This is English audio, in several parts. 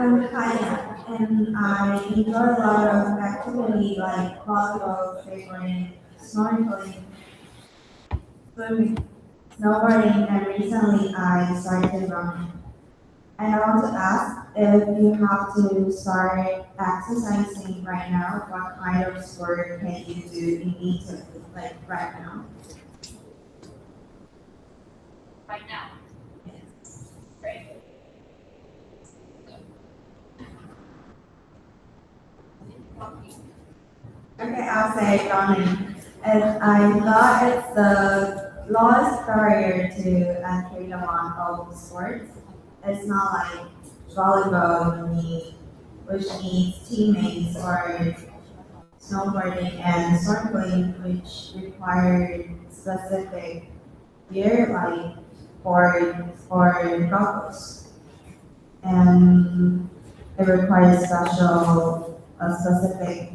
I'm Kaya, and I enjoy a lot of activity like volleyball, skateboarding, snorkeling, swimming, snowboarding, and recently I started running. And I want to ask if you have to start exercising right now, what kind of sport can you do immediately, like right now? Right now. Great. Okay, I'll say running. And I thought it's the lowest barrier to entry among all sports. It's not like volleyball, which needs teammates, or snowboarding and snorkeling, which require specific gear like boards or goggles. And it requires specific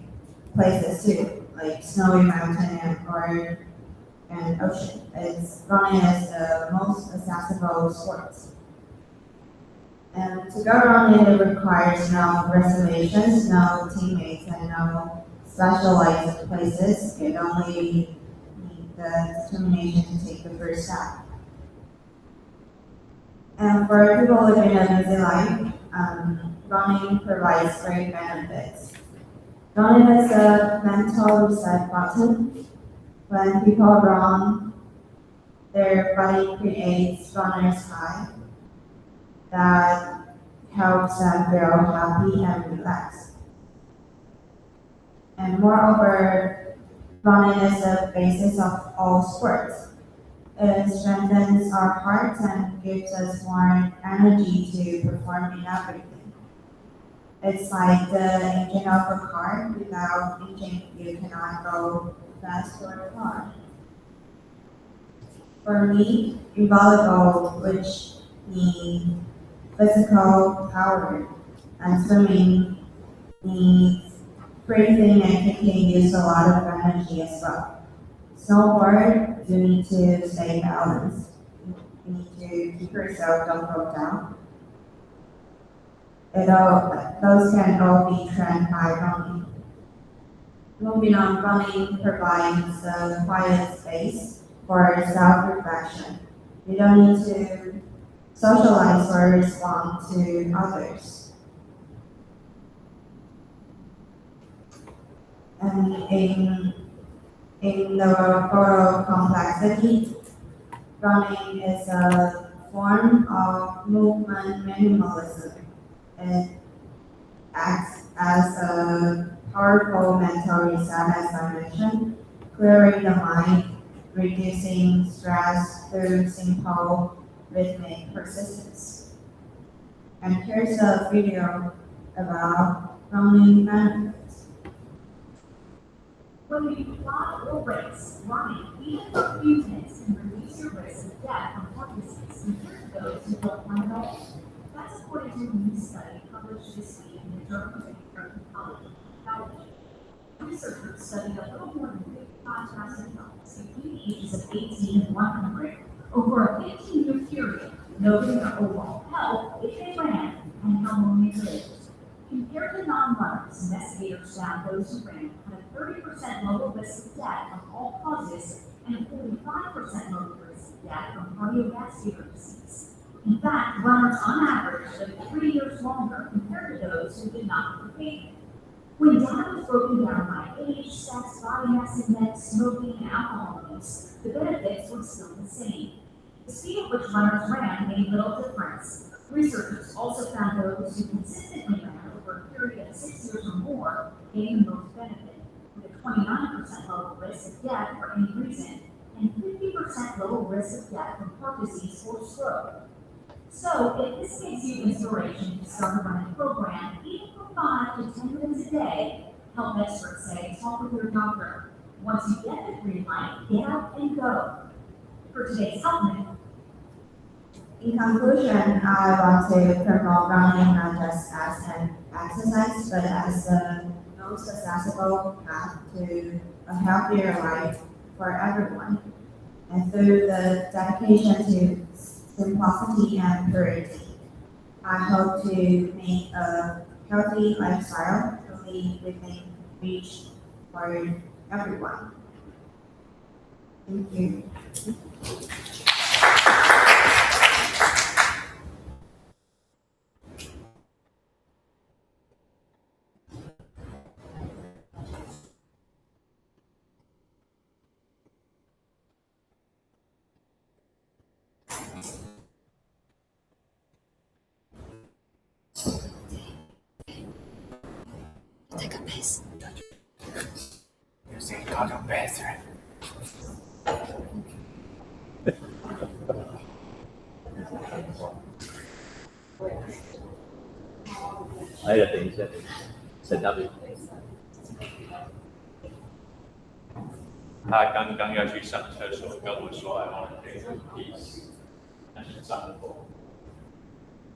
places too, like snowy mountain or an ocean. It's running is the most accessible sport. And to go running, it requires no reservations, no teammates, and no specialized places. It only needs the determination to take the first step. And for people living a busy life, running provides great benefits. Running is a mental reset button. When people run, their body creates runner's high that helps them feel happy and relaxed. And moreover, running is the basis of all sports. It strengthens our hearts and gives us more energy to perform in everything. It's like the engine of a car. Without engine, you cannot go fast or far. For me, in volleyball, which needs physical power, and swimming needs breathing and kicking use a lot of energy as well. Snowboard, you need to stay balanced. You need to keep yourself, don't go down. Those can all be trained by running. Moving on, running provides a quiet space for self-reflection. You don't need to socialize or respond to others. And in the photo complexity, running is a form of movement minimalism. It acts as a powerful mental reset, as I mentioned, clearing the mind, reducing stress through simple rhythmic persistence. And here's a video about running benefits. When you fly or race, running even for a few minutes can reduce your risk of death from heart disease compared to those who don't run at all. That's according to a new study published this week in the Journal of Cardiology. Researchers studied a little more than 55,000 couples between the ages of 18 and 100 over a 15-year period, noting their overall health if they ran and how long they lived. Compared to non-runners, investigators found those who ran had a 30% lower risk of death from all causes and a 45% lower risk of death from cardiovascular disease. In fact, runners on average lived 3 years longer compared to those who did not participate. When data was broken down by age, sex, body mass index, smoking, and alcohol use, the benefits were still the same. The speed at which runners ran made little difference. Researchers also found those who consistently ran over a period of 6 years or more gained the most benefit, with a 29% lower risk of death for any reason and 50% lower risk of death from heart disease or stroke. So, if this gives you inspiration to start a running program, even for 5 to 10 minutes a day, health experts say talk with your doctor. Once you get the green light, get up and go. For today's health minute, In conclusion, I want to promote running not just as an exercise, but as the most accessible path to a healthier life for everyone. And through the dedication to simplicity and purity, I hope to make a healthy lifestyle to live within reach for everyone. Thank you. 哎呀，等一下，沈大兵，他刚刚要去上厕所，跟我说 I want to take a piece， 那是脏货。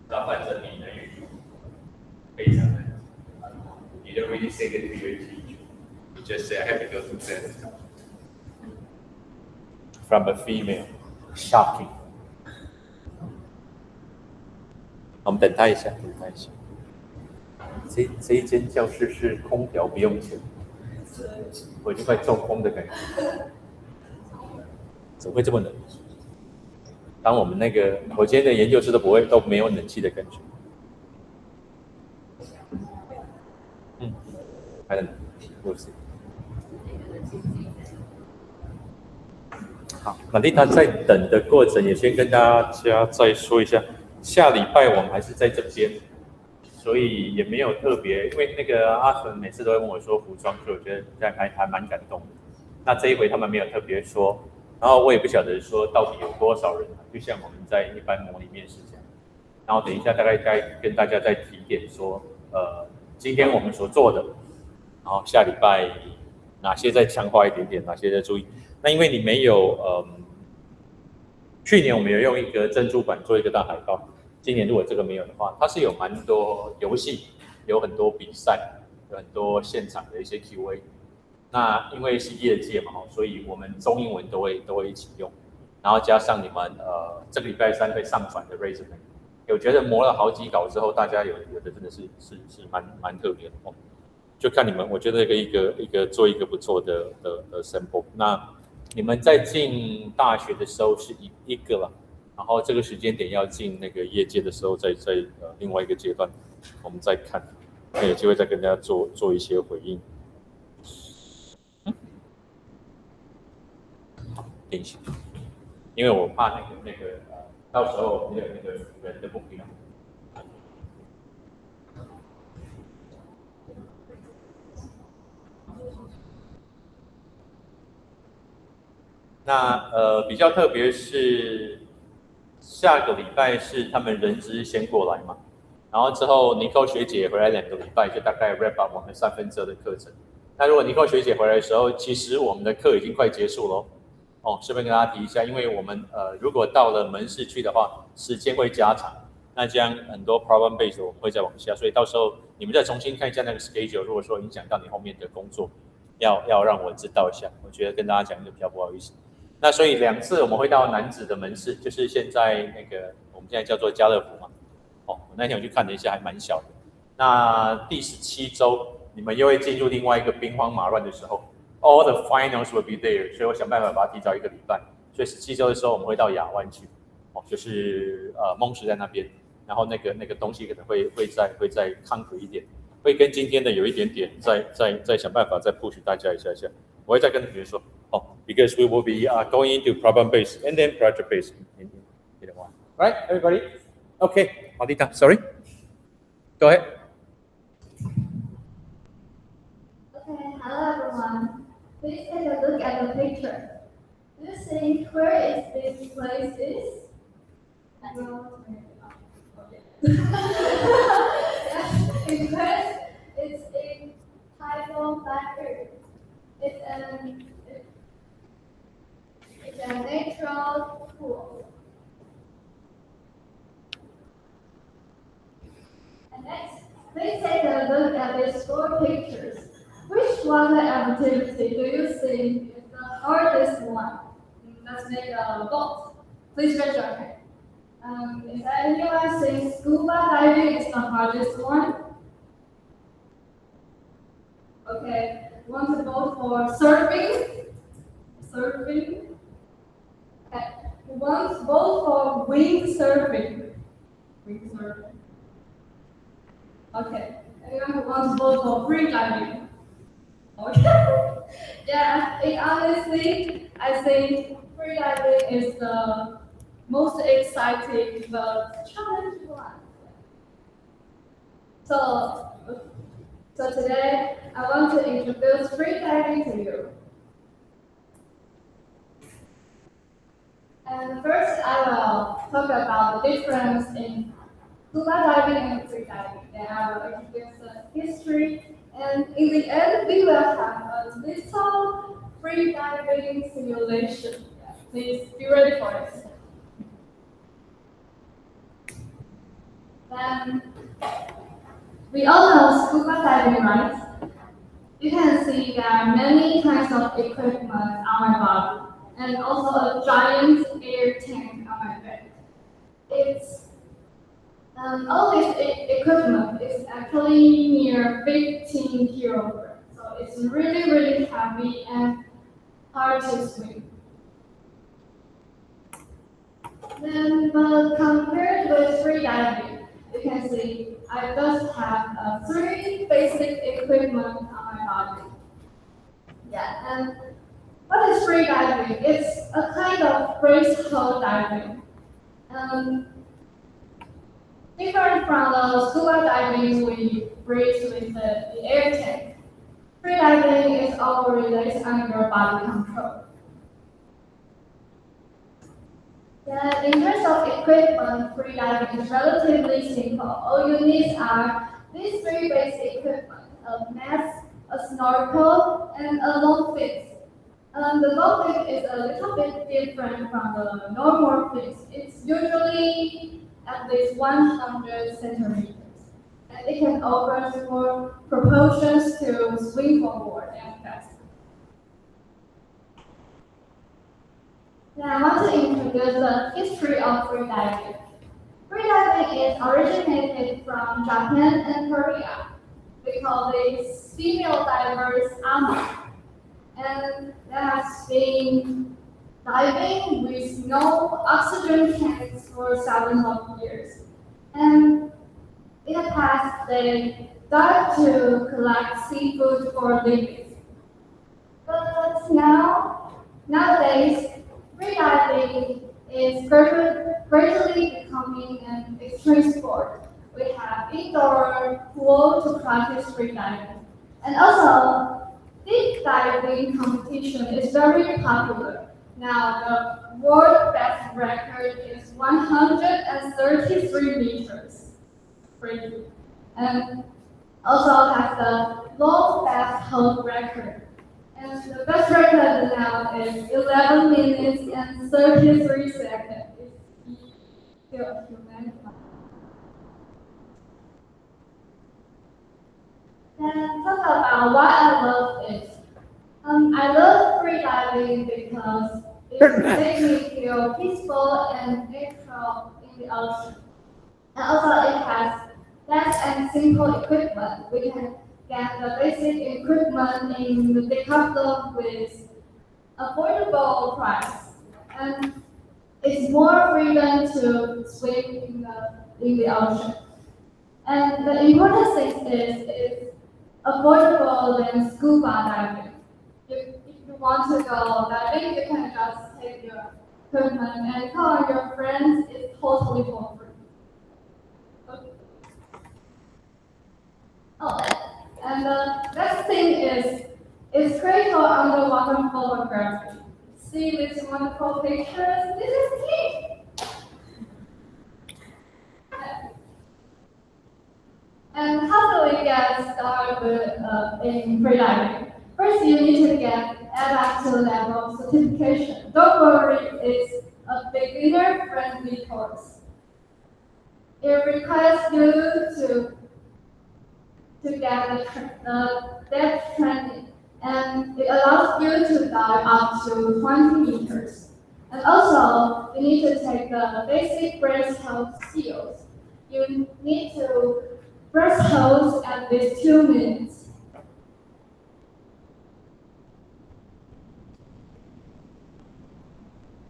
那反正你的语非常难，你 don't really say it to your teacher. You just say I have to go to bed. From a female, shocking. 我们等他一下，等他一下。这一间教室是空调不用钱，我已经快中风的感觉。怎么会这么冷？当我们我今天的研究室都没有冷气的感觉。还能又是。好，那丽塔在等的过程也先跟大家再说一下，下礼拜我们还是在这边。所以也没有特别，因为阿纯每次都会问我说服装，所以我觉得这样还蛮感动的。那这一回他们没有特别说，然后我也不晓得说到底有多少人，就像我们在一般模拟面试这样。然后等一下大概再跟大家再提点说，今天我们所做的，然后下礼拜哪些再强化一点点，哪些再注意。那因为你没有，去年我们有用一个珍珠板做一个大海报。今年如果这个没有的话，它是有蛮多游戏，有很多比赛，有很多现场的一些 Q&A。那因为是业界嘛，所以我们中英文都会一起用，然后加上你们这个礼拜3会上传的 resume， 我觉得磨了好几稿之后，大家有的真的是蛮特别的哦。就看你们，我觉得一个做一个不错的 sample。那你们在进大学的时候是一个了。然后这个时间点要进业界的时候，在另外一个阶段，我们再看，那有机会再跟大家做一些回应。好，等一下，因为我怕到时候没有人的目标。那比较特别是。下个礼拜是他们人资先过来嘛，然后之后尼寇学姐回来2个礼拜，就大概 wrap up 我们2/3的课程。那如果尼寇学姐回来的时候，其实我们的课已经快结束了哦。顺便跟大家提一下，因为我们如果到了门市去的话，时间会加长，那这样很多 problem base 我们会再往下，所以到时候你们再重新看一下那个 schedule， 如果说影响到你后面的工作，要让我知道一下，我觉得跟大家讲一个比较不好意思。那所以2次我们会到男子的门市，就是现在我们现在叫做家乐福嘛。哦，那天我去看了一下，还蛮小的。那第17周你们又会进入另外一个兵荒马乱的时候 ，all the finals will be there， 所以我想办法把它提早1个礼拜。所以17周的时候我们会到亚湾去，哦，就是梦时在那边，然后那个东西可能会再conquer一点，会跟今天的有一点点再想办法再 push 大家一下。我会再跟同学说。Because we will be going into problem-based and then project-based in one. Right, everybody? Okay, Alita, sorry. Go ahead. Okay, hello everyone. Please take a look at the picture. Do you think where is this place is? Because it's in Typhoon Factory. It's a natural pool. And next, please take a look at these 4 pictures. Which one activity do you think is the hardest one? Let's make a vote. Please raise your hand. Is there anyone saying scuba diving is the hardest one? Okay, want to vote for surfing? Surfing? Okay, who wants to vote for windsurfing? Windsurfing. Okay, anyone who wants to vote for free diving? Okay. Yeah, honestly, I think free diving is the most exciting but challenging one. So today I want to introduce free diving to you. And first I will talk about the difference in scuba diving and free diving. Then I will introduce the history, and in the end we will have a little free diving simulation. Yeah, please be ready for it. Then we all know scuba diving, right? You can see there are many kinds of equipment on my body, and also a giant air tank on my back. It's all this equipment is actually near 15 kilograms, so it's really, really heavy and hard to swim. Then, but compared with free diving, you can see I just have three basic equipment on my body. Yeah, and what is free diving? It's a kind of graceful diving. Different from the scuba diving, we breathe with the air tank. Free diving is all related on your body control. Then, in terms of equipment, free diving is relatively simple. All you need are these three basic equipment: a mask, a snorkel, and a long fin. The long fin is a little bit different from the normal fins. It's usually at least 100 centimeters. And it can offer more proportions to swing forward and faster. Now I want to introduce the history of freediving. Freediving is originated from Japan and Korea. We call these female divers ama. And there has been diving with no oxygen tanks for thousands of years. And in the past, they dive to collect seafood for a living. But nowadays, freediving is gradually becoming an extreme sport. We have indoor pool to practice freediving. And also, deep diving competition is very popular. Now, the world best record is 133 meters. Crazy. And also has the long best hold record. And the best record now is 11 minutes and 33 seconds. It's still a human. And talk about why I love it. I love freediving because it makes me feel peaceful and natural in the ocean. And also it has less and simple equipment. We can get the basic equipment in the Decathlon with affordable price. And it's more freedom to swim in the ocean. And the important thing is it's affordable than scuba diving. If you want to go diving, you can just take your equipment and call on your friends. It's totally for free. Okay. Oh, and the next thing is it's great for underwater photography. See these wonderful pictures? This is key. And how do we get started in freediving? First, you need to get ABAC level certification. Don't worry, it's a beginner-friendly course. It requires you to get the depth training, and it allows you to dive up to 20 meters. And also, you need to take the basic breast health skills. You need to breast hold at least 2 minutes.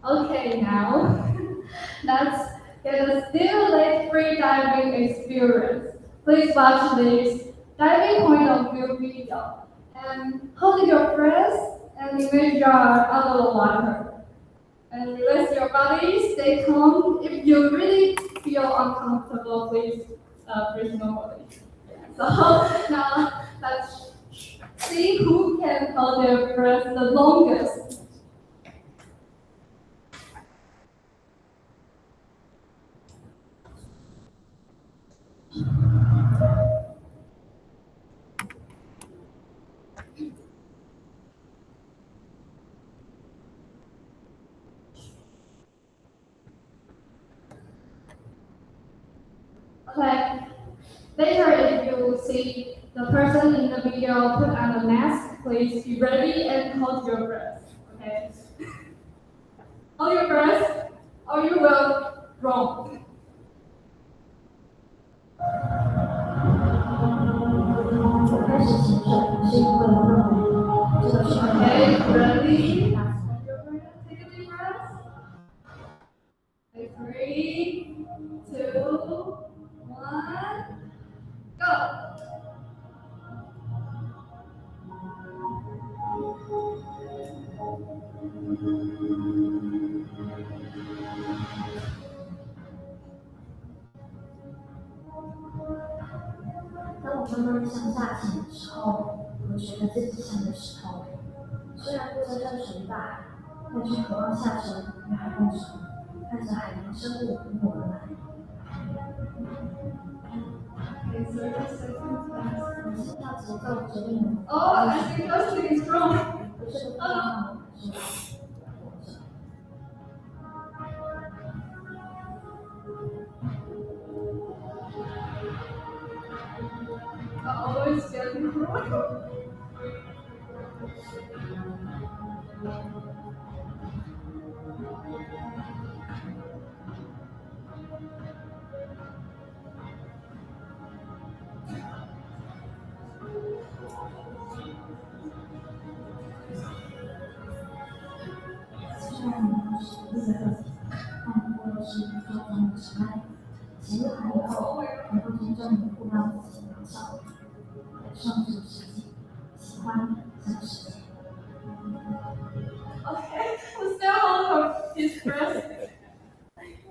Okay, now let's get a stimulate free diving experience. Please watch this diving point of view video and hold your breath and imagine you are out of the water. And release your body, stay calm. If you really feel uncomfortable, please breathe normally. So now let's see who can hold their breath the longest. Okay. Later, if you see the person in the video put on a mask, please be ready and hold your breath. Okay. Hold your breath, or you will drown. Okay, ready? Hold your breath. Take a deep breath. 3, 2, 1, go.当我慢慢向下潜的时候，我觉得自己像个石头，虽然不真正水大，但却渴望下沉与海共生，看着海洋生物迎我而来。我心跳节奏决定我。Oh, I think Justin is wrong. 不是不让我感受到活着。Always getting wrong. Okay, so still hold his breath.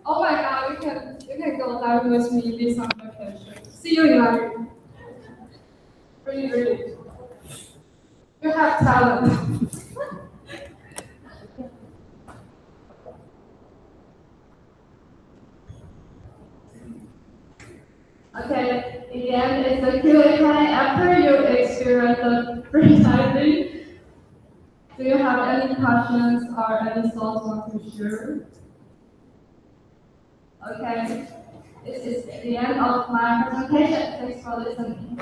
Oh my god, you can go down with me this summer vacation. See you in London. Really. You have talent. Okay, in the end, it's a Q&A after you experience the free diving. Do you have any questions or any thoughts you want to share? Okay, this is the end of my presentation. Thanks for listening.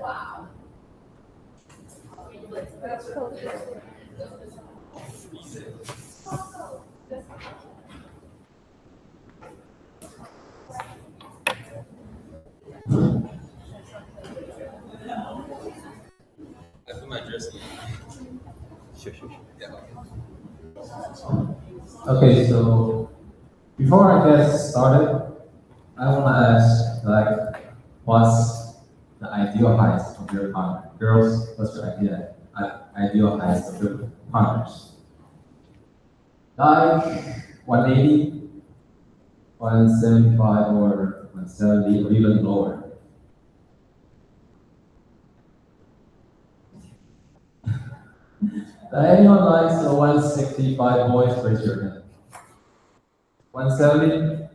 Wow. That's cool. I put my jersey. Sure. Yeah. Okay, so before I get started, I want to ask, what's the ideal height of your partner? Girls, what's your ideal ideal heights of the partners. Like 180, 175, or 170, or even lower. Anyone likes a 165 voice, raise your hand. 170?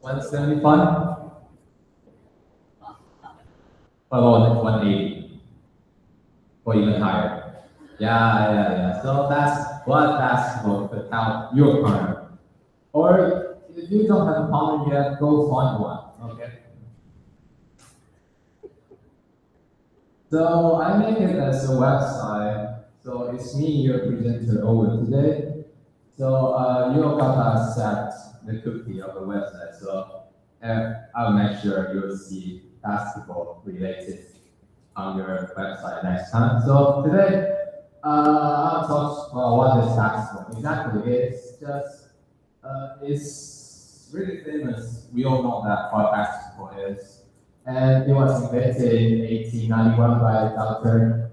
175? What about 180? Or even higher? Yeah. So that's what basketball could help your partner. Or if you don't have a partner yet, go find one, okay? So I make it as a website. So it's me, your presenter over today. So you gotta accept the cookie of the website. So I'll make sure you'll see basketball related on your website next time. So today, I'll talk about what is basketball. Exactly, it's just, it's really famous. We all know that what basketball is. And it was invented in 1891 by Dr.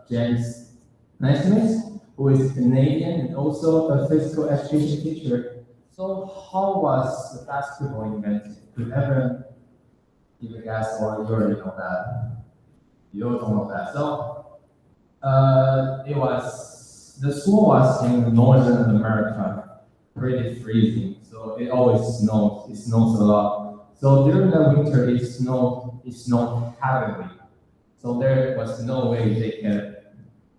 James Naismith, who is Canadian and also a physical education teacher. So how was the basketball invented? Could everyone give a guess, or you already know that? You don't know that. So the school was in Northern America, pretty freezing. So it always snows. It snows a lot. So during the winter, it snowed heavily. So there was no way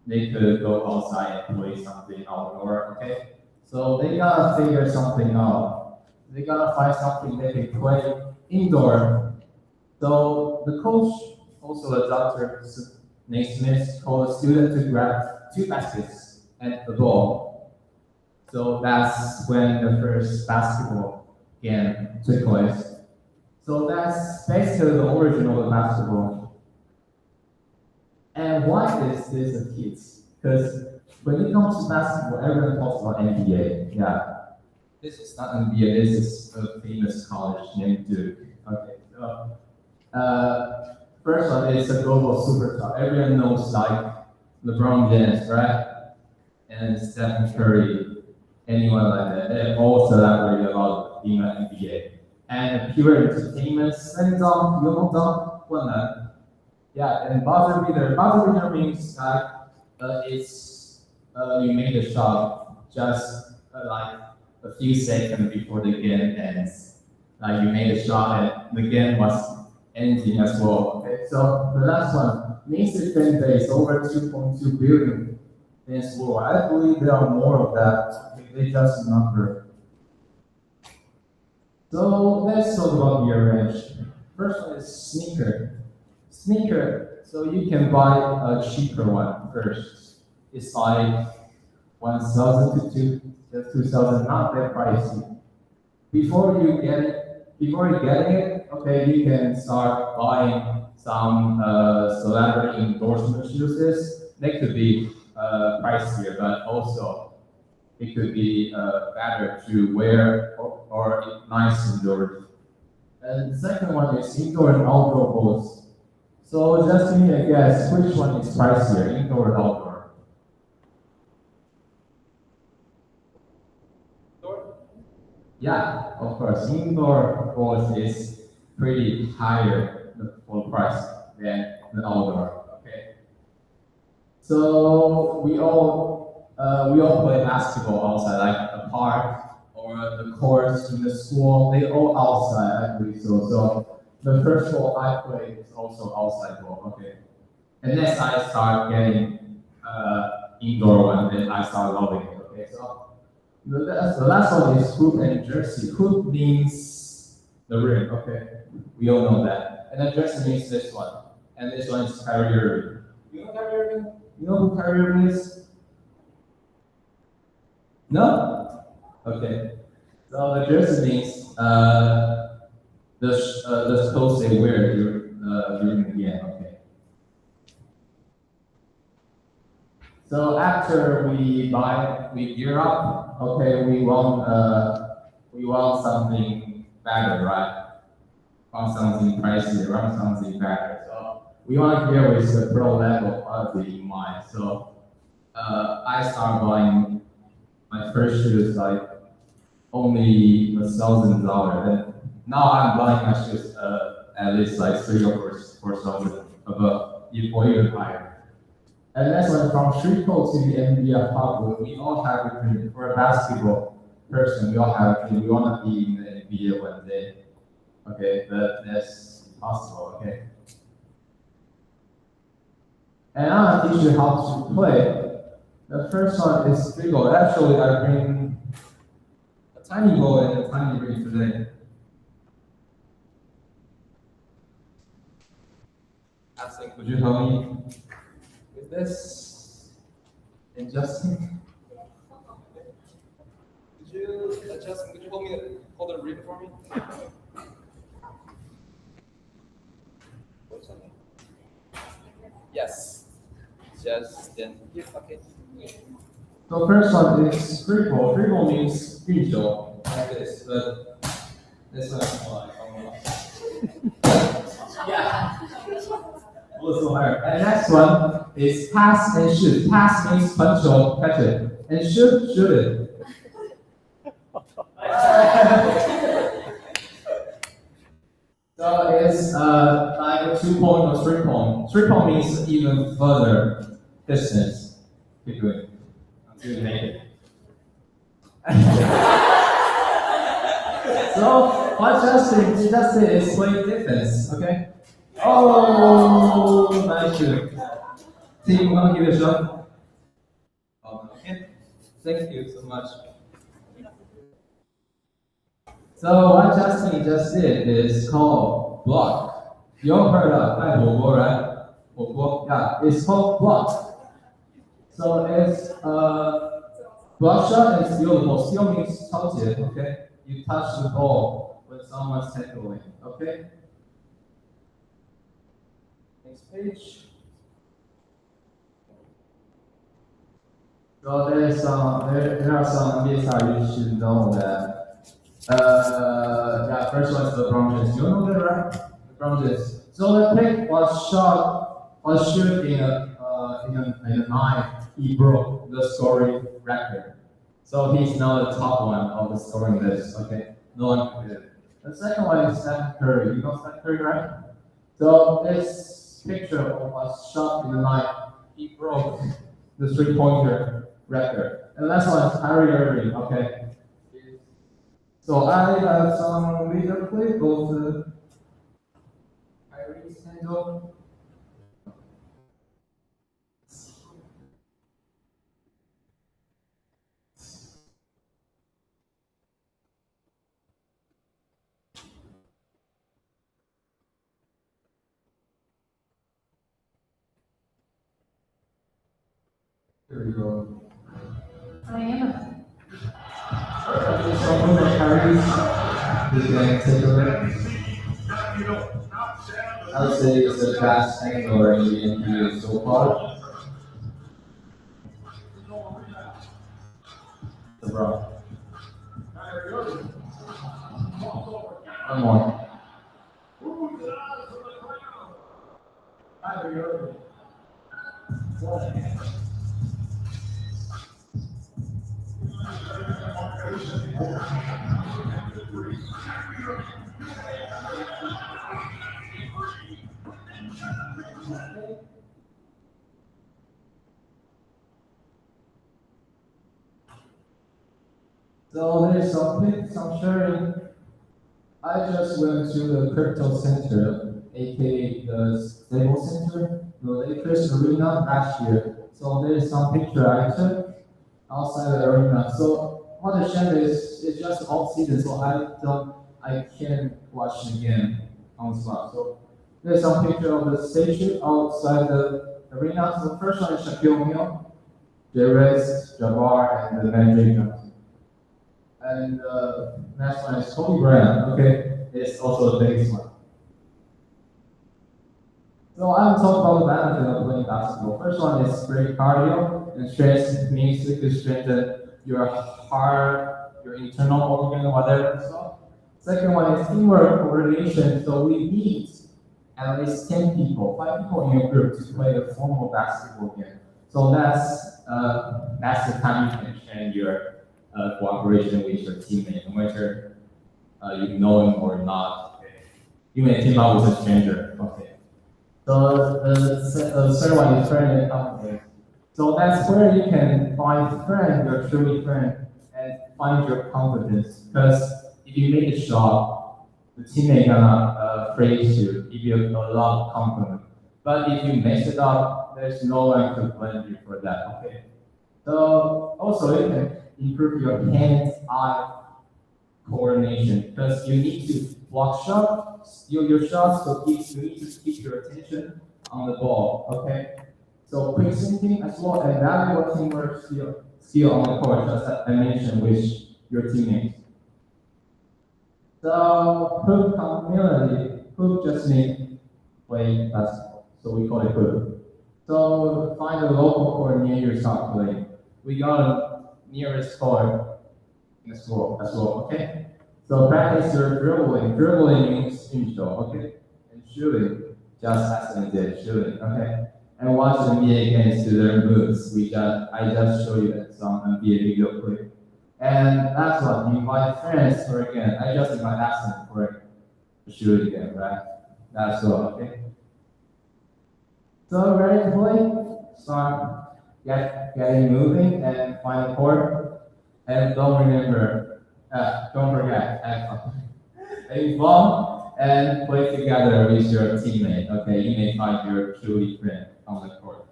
they could go outside and play something outdoor. Okay. So they gotta figure something out. They gotta find something they can play indoor. So the coach, also a Dr. Naismith, told a student to grab 2 baskets and a ball. So that's when the first basketball game took place. So that's basically the origin of the basketball. And why is this a kids? Because when it comes to basketball, everyone talks about NBA. Yeah. This is not NBA, this is a famous college named Duke. Okay, so first one is a global superstar. Everyone knows like LeBron James, right? And Stephen Curry, anyone like that. They all celebrate about being an NBA. And pure entertainment, send dunk, you dunk, one that. Yeah, and buzzer beater. Buzzer beater means you made a shot just like a few seconds before the game ends. Like you made a shot and the game was ending as well. Okay, so the last one, Mason fan base over 2.2 billion fans worldwide. I believe there are more of that. They just number. So let's talk about the range. First one is sneaker. Sneaker, so you can buy a cheaper one first. It's like 1,000 to 2,000, not that pricey. Before you get it, okay, you can start buying some celebrity endorsement shoes. They could be pricier, but also it could be better to wear or nice indoors. And the second one is indoor and outdoor both. So just give me a guess, which one is pricier, indoor or outdoor? Indoor? Yeah, of course. Indoor both is pretty higher for price than the outdoor. Okay. So we all play basketball outside, like a park or the courts in the school. They all outside, I believe so. So the first ball I play is also outside ball. Okay. And then I start getting indoor one, and I start loving it. Okay. So the last one is hoop and jersey. Hoop means the rim. Okay. We all know that. And then jersey means this one. And this one is Kyrie Irving. You know Kyrie Irving? You know who Kyrie Irving is? No? Okay. So the jersey means the clothes they wear during the game. Okay. So after we gear up. Okay, we want something better, right? Want something pricey, want something better. So we want to gear with the pro level quality in mind. So I started buying my first shoes like only $1,000, and now I'm buying my shoes at least like 3 or 4 thousand above, or even higher. And that's why from street code to the NBA top, we all have a dream. For a basketball person, we all have a dream. We want to be in the NBA one day. Okay, but that's impossible. Okay. And I'm gonna teach you how to play. The first one is street code. Actually, I bring a tiny ball and a tiny ring today. Asking, could you help me with this? And Justin? Justin, could you hold the ring for me? Yes. Justin. Okay. So first one is free ball. Free ball means free show, like this, but this one is more like, yeah. Also higher. And next one is pass and shoot. Pass means punch or catch it, and shoot it. So it's like a 2-point or 3-point. 3-point means even further distance. Keep doing until you make it. So what Justin did is play defense, okay? Oh, nice shoot. Team, want to give it a shot? Oh, okay. Thank you so much. So what Justin just did is called block. You all heard of Bo, right? Bo, yeah, it's called block. So it's block shot and steal the ball. Steal means touch it, okay? You touch the ball when someone's tackling, okay? Next page. So there are some BSR you should know that. Yeah, first one is LeBron James. You know that, right? LeBron James. So the pick was shoot in a night. He broke the scoring record. So he's now the top one of the scoring list. Okay, no one can do it. The second one is Steph Curry. You know Steph Curry, right? So this picture was shot in the night. He broke the 3-pointer record. And last one is Kyrie Irving. Okay. So I have some video clip of Kyrie's handle. Here we go. I am. Some of the Kyrie's, you can take a look. I would say it's the best angle in the NBA so far. LeBron. One more. So there's some pics I'm sharing. I just went to the crypto center, aka the Stable Center, the Lakers Arena last year. So there's some picture I took outside the arena. So what the shame is, it's just off season, so I can't watch the game on the spot. So there's some picture of the station outside the arena. So the first one is Shaquille O'Neal, Jerez, Jabbar, and the Magic Johnson. And next one is Kobe Bryant. Okay, it's also the biggest one. So I'm talking about the benefit of playing basketball. First one is great cardio, and strength means you can strengthen your heart, your internal organ, whatever. So second one is teamwork, coordination. So we need at least 10 people, 5 people in your group to play a formal basketball game. So that's the time you can change your cooperation with your teammate, no matter you know him or not. Okay. You may team up with a stranger. Okay. So the third one is friend and confidence. So that's where you can find friend, your truly friend, and find your confidence. Because if you make a shot, the teammate gonna praise you, give you a lot of compliment. But if you mess it up, there's no one to blame you for that. Okay. So also you can improve your hand-eye coordination because you need to block shot, steal your shots, so you need to keep your attention on the ball. Okay. So quick thinking as well and valuable teamwork skill on the court, as I mentioned with your teammates. So hoop community, hoop just means play basketball. So we call it hoop. So find a local court near your stop play. We got a nearest court in the school as well, okay? So practice your dribbling. Dribbling means intro, okay? And shooting, just as I did, shooting, okay? And watch the NBA games to learn moves. I just show you some NBA video clip. And that's what, invite friends for again. I just invite Aston for a shoot again, right? That's all, okay? So ready to play? Start getting moving and find the court. And don't forget, have fun. Have fun and play together with your teammate. Okay, you may find your truly friend on the court.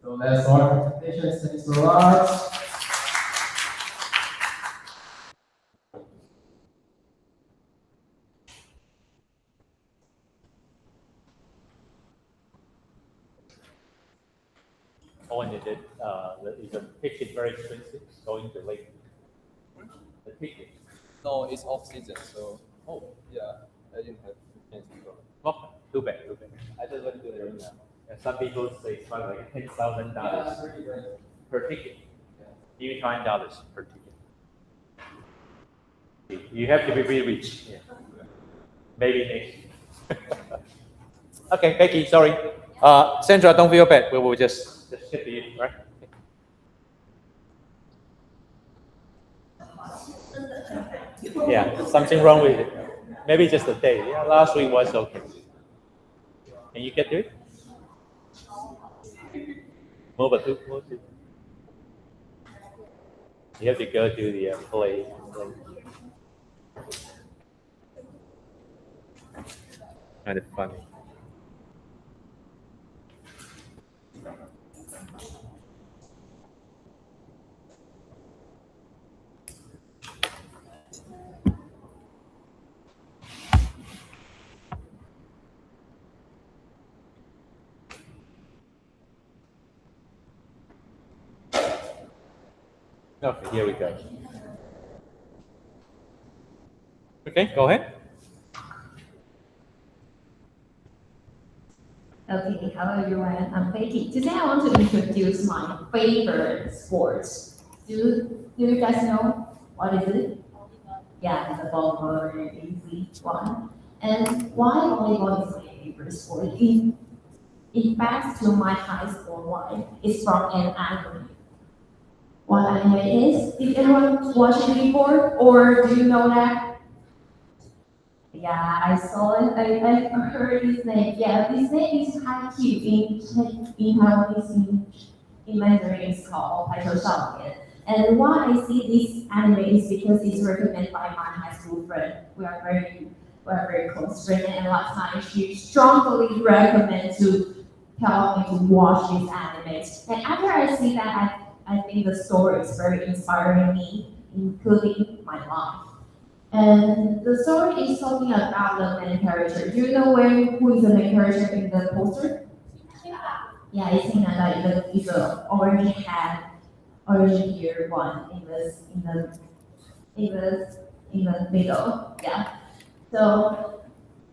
So that's our presentation. Thanks a lot. Oh, and the ticket very expensive going to lake. The ticket. No, it's off season, so Oh, yeah, I didn't have a chance to go. oh, too bad. I just went to the arena. And some people say it's probably like $10,000 pretty great. per ticket. Even $9 per ticket. You have to be really rich. Yeah. Maybe next. Okay, Becky, sorry. Sandra, don't feel bad. We will just skip to you, right? Yeah, something wrong with it. Maybe just a day. Yeah, last week was okay. Can you get to it? Move it. You have to go to the play. Kind of funny. Okay, here we go. Okay, go ahead. Okay, hello everyone, I'm Becky. Today I want to introduce my favorite sports. Do you guys know what is it? Yeah, it's a volleyball, very easy one. And why volleyball is my favorite sport? In fact, to my high school life, it's from an anime. What anime is? Did anyone watch it before, or do you know that? Yeah, I saw it. I heard his name. Yeah, his name is Haikyuu in Taiwanese. In Mandarin, it's called 排球少年. And why I see this anime is because it's recommended by my high school friend. We are very close friends, and last time she strongly recommended to tell me to watch this anime. And after I see that, I think the story is very inspiring me, including my life. And the story is talking about the main character. Do you know who is the main character in the poster? Yeah, it's Hinata. It's a orange hat, orange ear one in the middle. Yeah. So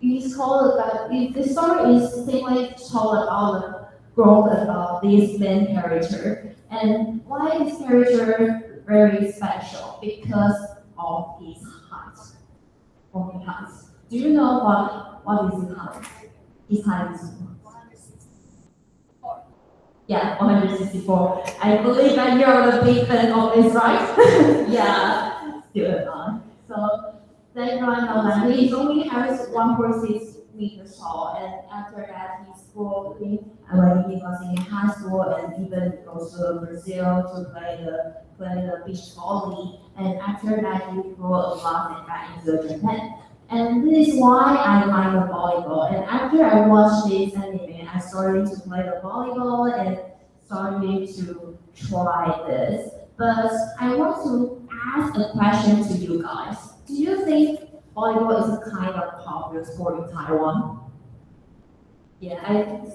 it's called about. The story is simply told about the growth about this main character. And why is character very special? Because of his height. Do you know what is height? It's high in school. Yeah, 164. I believe that you're the big fan of this, right? Yeah, still not. So then everyone knows that he only has 1.6 meters tall, and after that he's growing. And when he was in high school and even goes to Brazil to play the beach volley, and after that he grew a lot and got into Japan. And this is why I like the volleyball. And after I watched this anime, I started to play the volleyball and started to try this. But I want to ask a question to you guys. Do you think volleyball is a kind of popular sport in Taiwan? Yeah,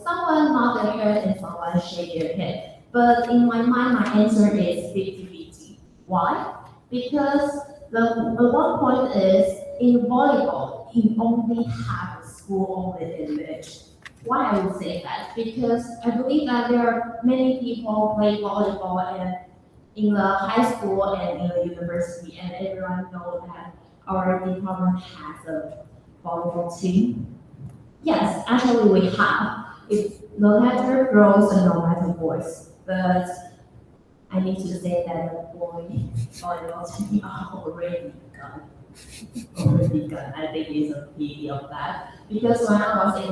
someone nod their head and someone shake their head. But in my mind, my answer is 50-50. Why? Because the one point is in volleyball, you only have a school-only image. Why I would say that? Because I believe that there are many people play volleyball and in the high school and in the university, and everyone knows that our department has a volleyball team. Yes, actually we have. It's no matter girls and no matter boys, but I need to say that the boy volleyball team are already gone. I think it's a pity of that because when I was in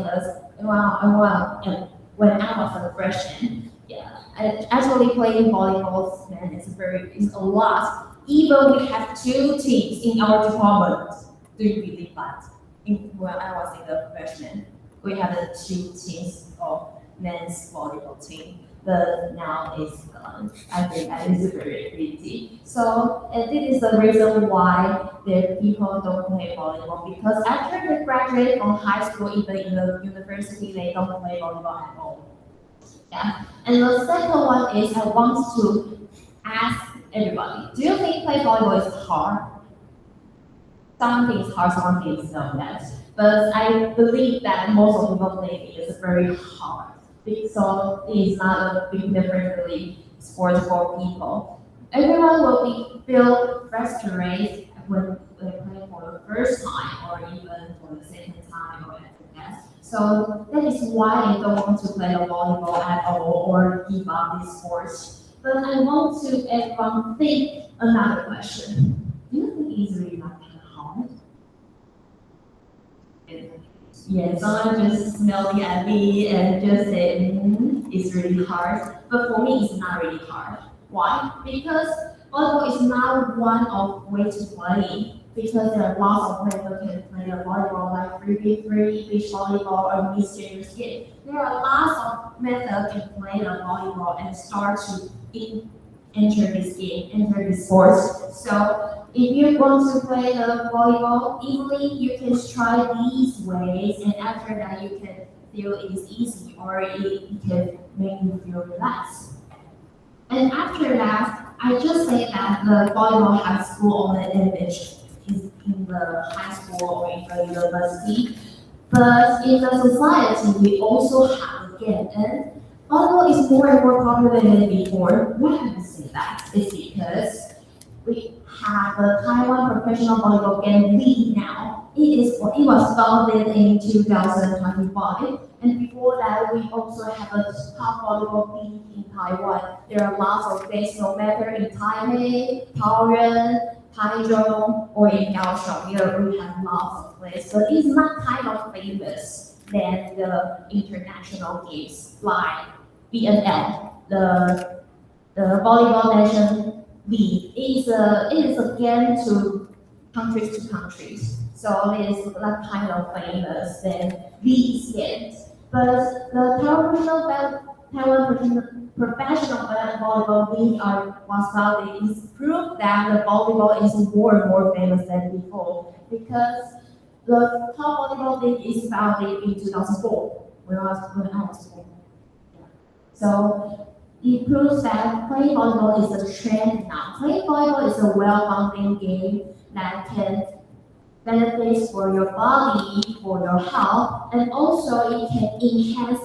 when I was a freshman, yeah, I actually playing volleyball. Man, it's a lot. Even we have 2 teams in our department. Do you believe that? When I was in the freshman, we had 2 teams of men's volleyball team. But now it's gone. I think that is very pity. So, and this is the reason why the people don't play volleyball because after they graduate from high school, even in the university, they don't play volleyball at all. Yeah. And the second one is I want to ask everybody: do you think play volleyball is hard? Some things hard, some things not. But I believe that most of people play it is very hard. So it's not a big difference sport for people. Everyone will feel frustrated when they play for the first time or even for the second time or after that. So that is why I don't want to play the volleyball at all or give up this sport. But I want to everyone think another question. Do you think it's really not that hard? Yeah, someone just smelling at me and just said, it's really hard. But for me, it's not really hard. Why? Because volleyball is not one of way to play. Because there are lots of players who can play the volleyball like 3v3, beach volleyball, or mixed-gender skate. There are lots of methods to play the volleyball and start to enter this game, enter this sport. So if you want to play the volleyball easily, you can try these ways, and after that you can feel it's easy or it can make you feel relaxed. And after that, I just say that the volleyball has school-only image in the high school or in the university. But in the society, we also have a game, and volleyball is more and more popular than before. Why do I say that? It's because we have the Taiwan Professional Volleyball Game League now. It was founded in 2025, and before that, we also have a top volleyball league in Taiwan. There are lots of leagues, no matter in Taipei, Taoyuan, Taichung, or in Kaohsiung. We have lots of players, but it's not kind of famous than the international games like BNL, the Volleyball Nation League. It is a game to countries. So it is not kind of famous than these games. But the Taiwan Professional Volleyball League was founded is proof that the volleyball is more and more famous than before because the top volleyball league is founded in 2004 when I was born. So it proves that playing volleyball is a trend now. Playing volleyball is a well-founded game that can benefit for your body, for your health, and also it can enhance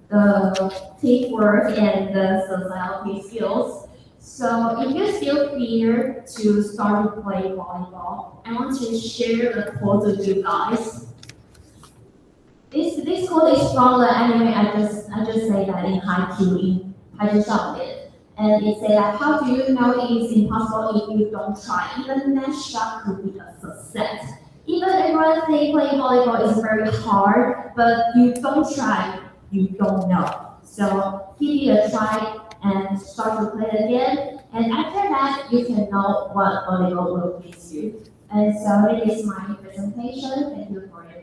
the teamwork and the society skills. So if you still fear to start to play volleyball, I want to share a quote with you guys. This code is stronger anyway. I just say that in haiku in Python it. And it say that how do you know it is impossible if you don't try? Even next shot could be a success. Even everyone think playing volleyball is very hard, but you don't try, you don't know. So give it a try and start to play again. And after that, you can know what volleyball will teach you. And so it is my presentation. Thank you for your time.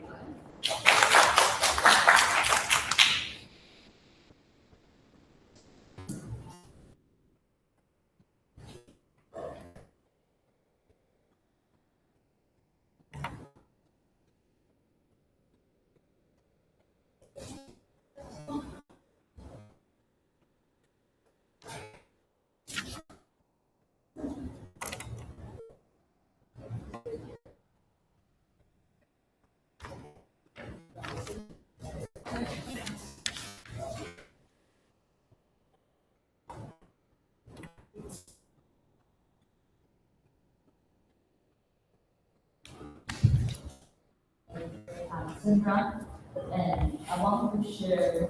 Syndrome, and I want to share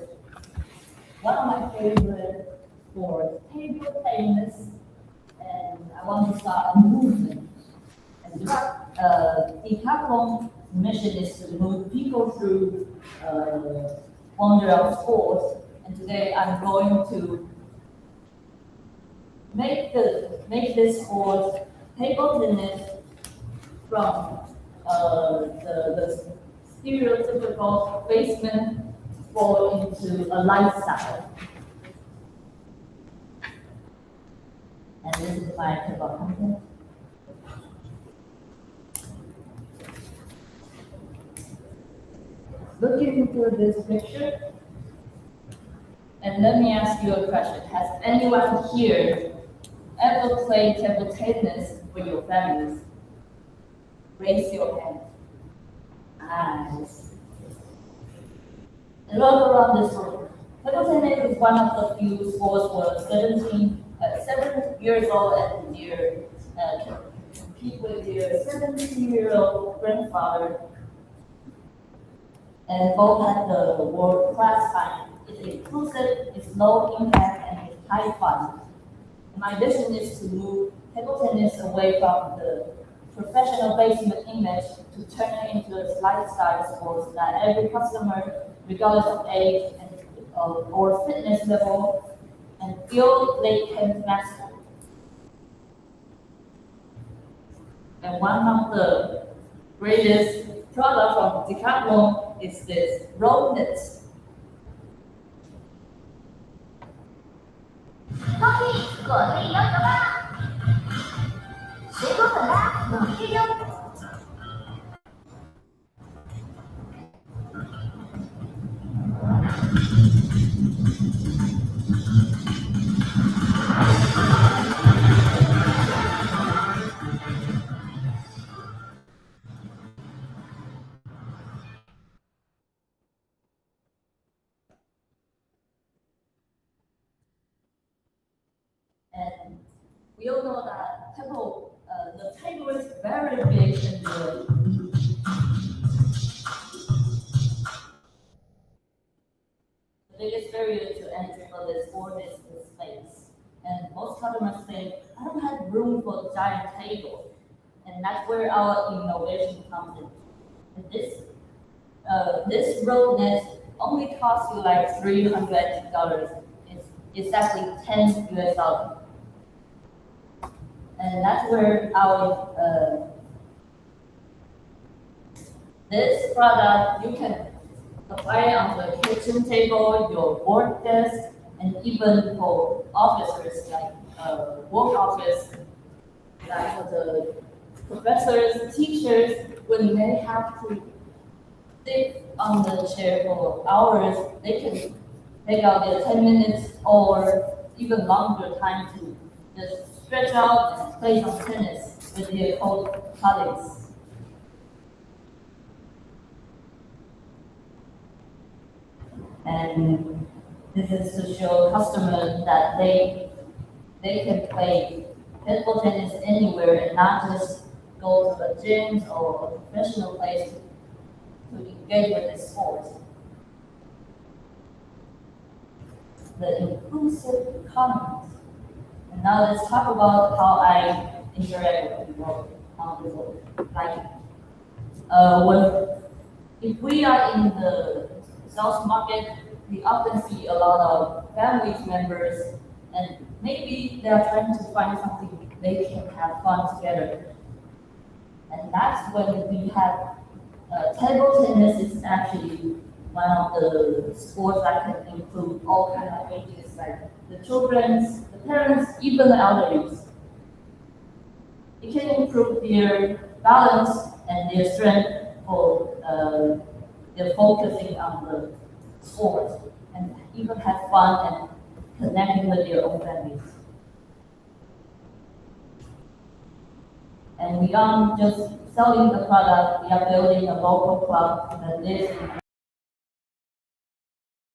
one of my favorite sports, table tennis, and I want to start a movement. And Decathlon mission is to move people through wonder of sports, and today I'm going to make this sport table tennis from the stereotypical basement sport into a lifestyle. And this is my table content. Looking into this picture, and let me ask you a question. Has anyone here ever played table tennis with your families? Raise your hand. Nice. And look around this room. Table tennis is one of the few sports where 7 years old and their compete with their 17-year-old grandfather, and both had the world-class time. It's inclusive, it's low impact, and it's high fun. My vision is to move table tennis away from the professional basement image to turn it into a lifestyle sport so that every customer, regardless of age or fitness level, and feel they can master. And one of the greatest products from Decathlon is this roll knit. And we all know that the table is very big and the biggest barrier to entry for this sport is the space. And most customers say, I don't have room for a giant table. And that's where our innovation comes in. And this road net only costs you like $300. It's exactly $10. And that's where our this product you can apply it on the kitchen table, your work desk, and even for officers like work office, like for the professors, teachers, when they have to sit on the chair for hours, they can take out their 10 minutes or even longer time to just stretch out and play some tennis with their colleagues. And this is to show customers that they can play table tennis anywhere and not just go to a gym or a professional place to engage with the sport. the inclusive comments. And now let's talk about how I interact with people on the road. Like, if we are in the South Market, we often see a lot of family members, and maybe they are trying to find something they can have fun together. And that's when we have table tennis is actually one of the sports that can include all kinds of ages, like the children, the parents, even the elderly. It can improve their balance and their strength for their focusing on the sport and even have fun and connecting with their own families. And beyond just selling the product, we are building a local club that lives in